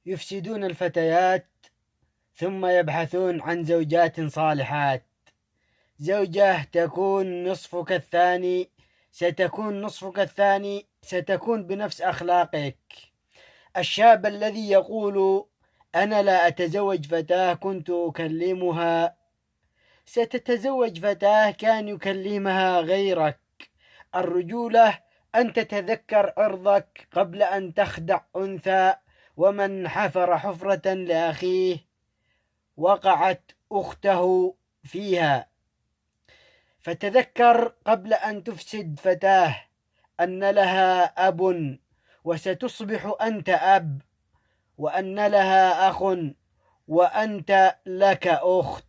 يفسدون الفتيات ثم يبحثون عن زوجات صالحات. زوجة ستكون بنفس أخلاقك. الشاب الذي يقول أنا لا أتزوج فتاة كنت أكلمها، ستتزوج فتاة كان يكلمها غيرك. الرجولة أن تتذكر عرضك قبل أن تخدع أنثى، ومن حفر حفرة لأخيه وقعت أخته فيها. فتذكر قبل أن تفسد فتاة أن لها أب، وستصبح أنت أب، وأن لها أخ وأنت لك أخت،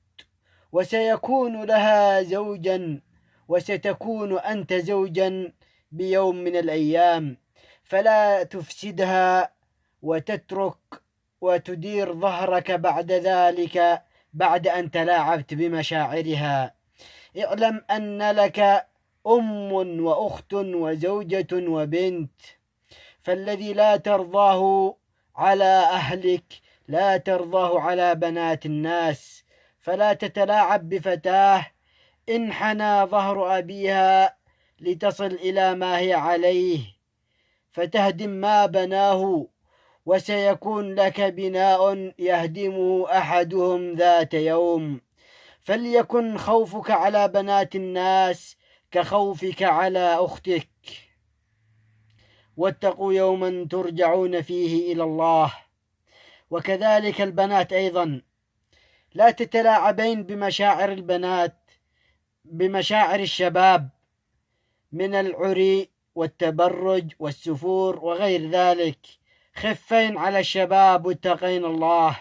وسيكون لها زوجا وستكون أنت زوجا بيوم من الأيام. فلا تفسدها وتترك وتدير ظهرك بعد ذلك بعد أن تلاعبت بمشاعرها. اعلم أن لك أم وأخت وزوجة وبنت، فالذي لا ترضاه على أهلك لا ترضاه على بنات الناس. فلا تتلاعب بفتاة انحنى ظهر أبيها لتصل إلى ما هي عليه، فتهدم ما بناه، وسيكون لك بناء يهدمه أحدهم ذات يوم. فليكن خوفك على بنات الناس كخوفك على أختك. واتقوا يوما ترجعون فيه إلى الله. وكذلك البنات أيضا، لا تتلاعبين بمشاعر البنات، بمشاعر الشباب من العري والتبرج والسفور وغير ذلك. خفين على الشباب واتقين الله.